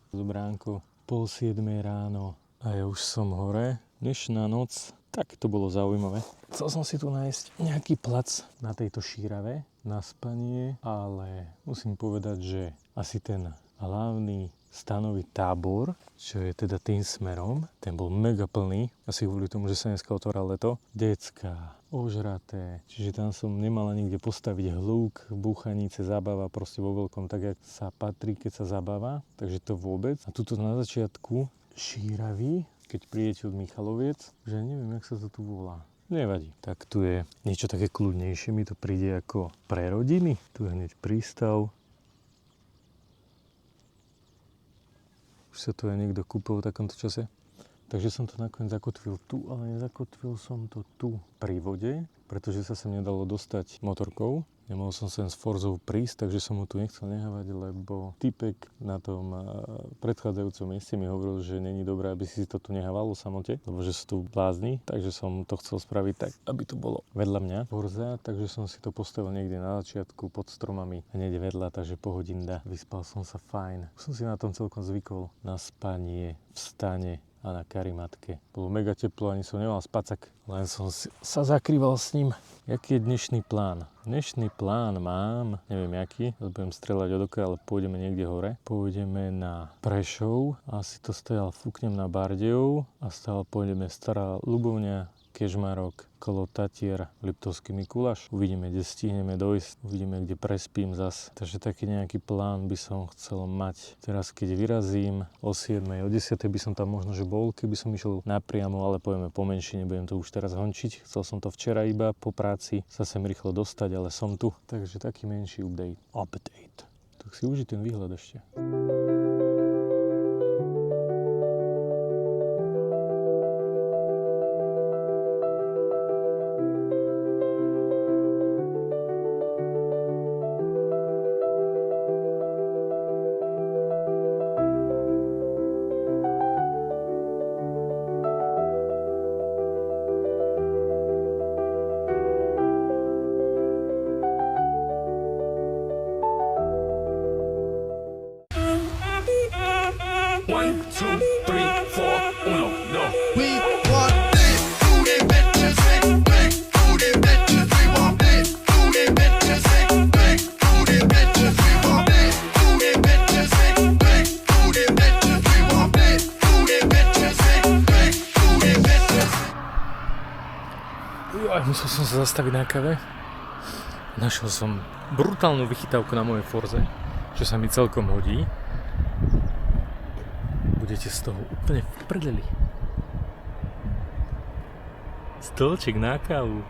Z bránku 6:30 ráno a ja už som hore. Dnešná noc, tak to bolo zaujímavé. Chcel som si tu nájsť nejaký plac na tejto šírave na spanie, ale musím povedať, že asi ten hlavný stanový tábor, čo je teda tým smerom, ten bol mega plný, asi kvôli tomu, že sa dneska otváral leto. Decká, ožraté, čiže tam som nemala nikde postaviť hluk, búchanice, zábava proste vo veľkom, tak jak sa patrí, keď sa zabáva, takže to vôbec. A tuto na začiatku šíravy, keď prídete od Michaloviec, že neviem, jak sa to tu volá. Nevadí. Tak tu je niečo také kľudnejšie, mi to príde ako pre rodiny. Tu je hneď prístav. Už sa tu aj niekto kúpil v takomto čase. Takže som to nakoniec zakotvil tu, ale nezakotvil som to tu pri vode, pretože sa sem nedalo dostať motorkou. Nemohol som sem s Forzou prísť, takže som mu tu nechcel nehávať, lebo typek na tom predchádzajúcom mieste mi hovoril, že není dobré, aby si to tu nehával o samote, lebo že sú tu blázni, takže som to chcel spraviť tak, aby to bolo vedľa mňa Forza, takže som si to postavil niekde na začiatku pod stromami hneď vedľa, takže pohodinda. Vyspal som sa fajn. Som si na tom celkom zvykol na spanie, vstane a na karimatke. Bolo mega teplo, ani som nemal spacak, len som sa zakrýval s ním. Jaký je dnešný plán? Dnešný plán mám, neviem jaký, budem strieľať od oka, ale pôjdeme niekde hore. Pôjdeme na Prešov, asi to stajal fúknem na Bardejov a stále pôjdeme Stará Ľubovňa, Kežmarok, kolo Tatier, Liptovský Mikuláš. Uvidíme, kde stihneme dojsť, uvidíme, kde prespím zas. Takže taký nejaký plán by som chcel mať. Teraz keď vyrazím o 7, o 10 by som tam možno že bol, keby som išiel napriamo, ale pojeme pomenšie, nebudem to už teraz hončiť. Chcel som to včera iba po práci sa sem rýchlo dostať, ale som tu. Takže taký menší update. Tak si uži ten výhľad ešte. Musel som sa zastaviť na kave. Našiel som brutálnu vychytávku na mojej Forze, čo sa mi celkom hodí. Budete z toho úplne v prdeli. Stolček na kávu.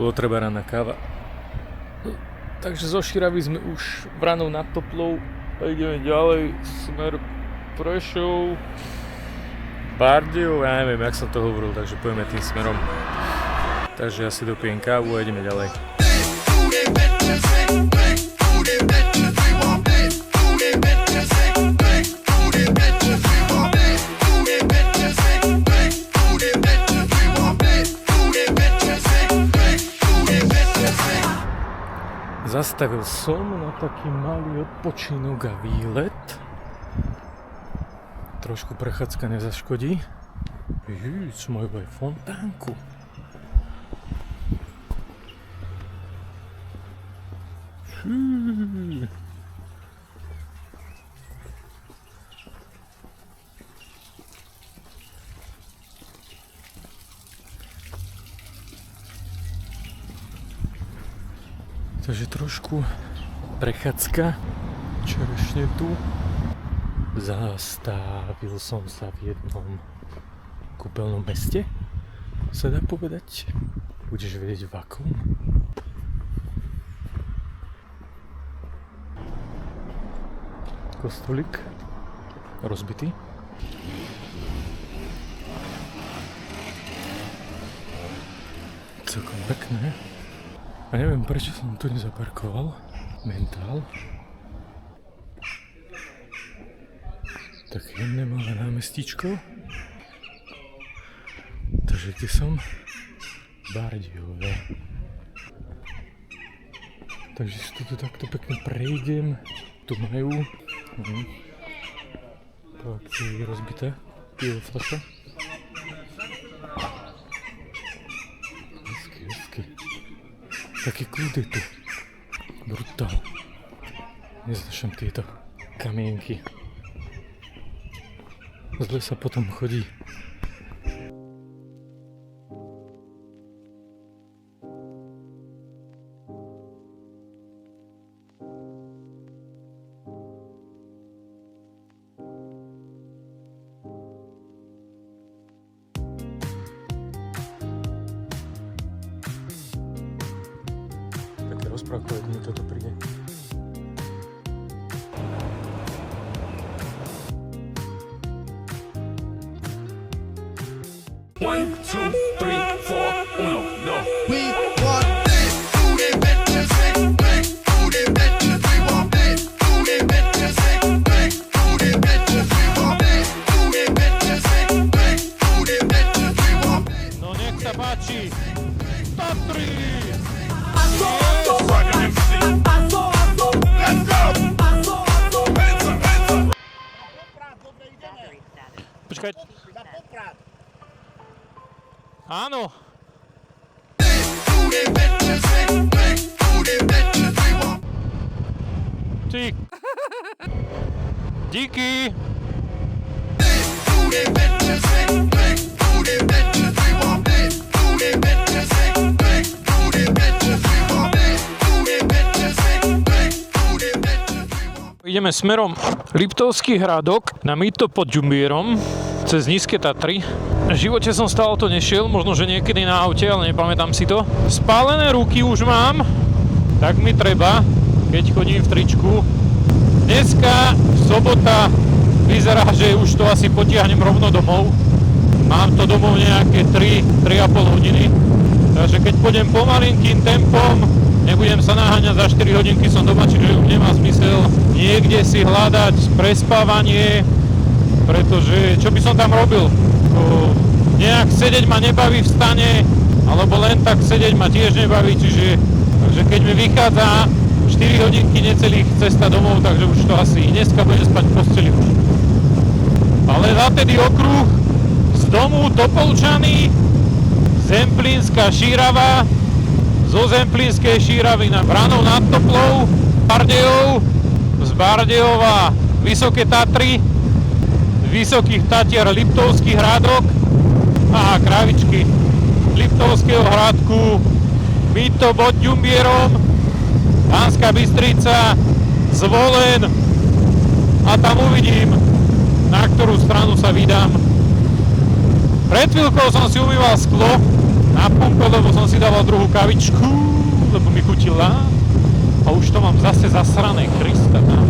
Bolo treba rána káva. Takže zo Širavy sme už branou nad Toplou a ideme ďalej smer Prešov. Bardejov, ja neviem, jak som to hovoril, takže pôjdeme tým smerom. Takže ja si dopijem kávu a ideme ďalej. Zastavil som na taký malý odpočinok a výlet. Trošku prechádzka nezaškodí. Sme aj fontánku. Takže trošku prechádzka. Čerešne tu. Zastavil som sa v jednom kúpeľnom meste, sa dá povedať. Budeš vedieť v akom. Kostolík rozbitý. Celkom pekné. A neviem, prečo som tu nezaparkoval. Mentál. Tak jemné malé námestíčko. Takže kde som? Bardejové. Takže si tu takto pekne prejdem. Tu majú po akcii rozbité pivo fľaša. Hezky. Taký kľud je tu. Brutál. Neznášam tieto kamienky. Zle sa potom chodí. Také rozprávkové dni toto príde. One, two, three, four, uno, no. We want this, booty bitches, big booty bitches. We want this, booty bitches, big booty bitches. We want this, booty bitches, big booty bitches. We want this. No nech sa páči. Tatry! Počkaj. Áno. Ty. Díky. Ideme smerom Liptovský Hrádok na mýto pod Ďumbierom cez Nízke Tatry. V živote som stále to nešiel, možno že niekedy na aute, ale nepamätám si to. Spálené ruky už mám, tak mi treba, keď chodím v tričku. Dneska, sobota, vyzerá, že už to asi potiahnem rovno domov. Mám to domov nejaké 3,5 hodiny. Takže keď pôjdem pomalinkým tempom, nebudem sa naháňať, za 4 hodinky som doma, čiže už nemá zmysel niekde si hľadať prespávanie, pretože čo by som tam robil? Nejak sedieť ma nebaví v stane, alebo len tak sedieť ma tiež nebaví, čiže keď mi vychádza 4 hodinky necelých cesta domov, takže už to asi dneska budem spať v posteli už. Ale za tedy okruh z domu Topolčany, Zemplínska Šírava, zo Zemplínskej Šíravy na Vranov nad Toplou, Bardejov, z Bardejova Vysoké Tatry, z Vysokých Tatier Liptovský Hrádok a kravičky Liptovského Hrádku, mýto pod Ďumbierom, Banská Bystrica, Zvolen a tam uvidím, na ktorú stranu sa vydám. Pred chvíľkou som si umýval sklo na pumpe, lebo som si dával druhú kavičku, lebo mi chutila a už to mám zase zasrané, Krista tam.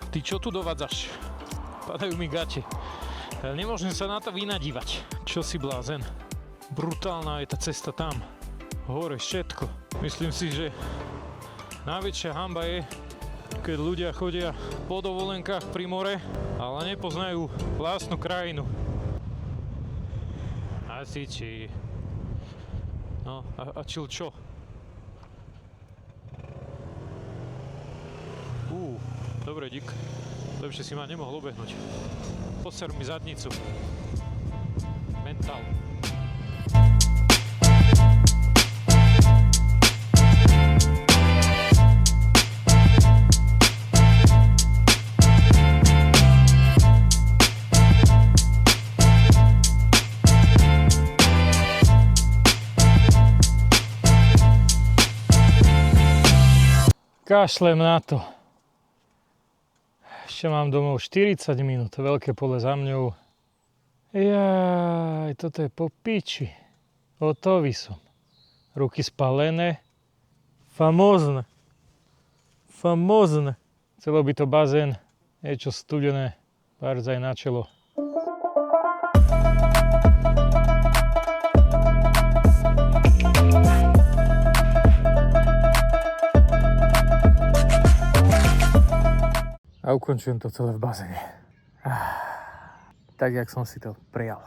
Ty čo tu dovádzaš? Padajú mi gate. Nemôžem sa na to vynadívať. Čo si blázen? Brutálna je tá cesta tam. Hore všetko. Myslím si, že najväčšia hanba je, keď ľudia chodia po dovolenkách pri more, ale nepoznajú vlastnú krajinu. Asi či... No, a čil čo? Dobre, dík. Lepšie si ma nemohol obehnúť. Poser mi zadnicu. Mentál. Kašlem na to. Ešte mám domov 40 minút, veľké pole za mňou. Jaj, toto je po piči. Hotový som. Ruky spalené. Famózne. Famózne. Chcelo by to bazén, niečo studené, barzaj na čelo. A ukončujem to celé v bazéne. Tak, jak som si to prijal.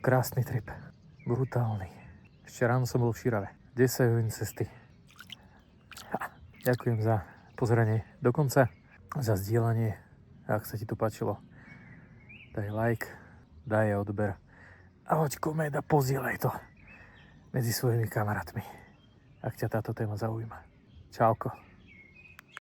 Krásny trip. Brutálny. Ešte ráno som bol v Širave. 10 hodín cesty. Ďakujem za pozranie do konca, za zdieľanie. Ak sa ti to páčilo, daj like, daj odber a hoď koment a pozdieľaj to medzi svojimi kamarátmi, ak ťa táto téma zaujíma. Čauko.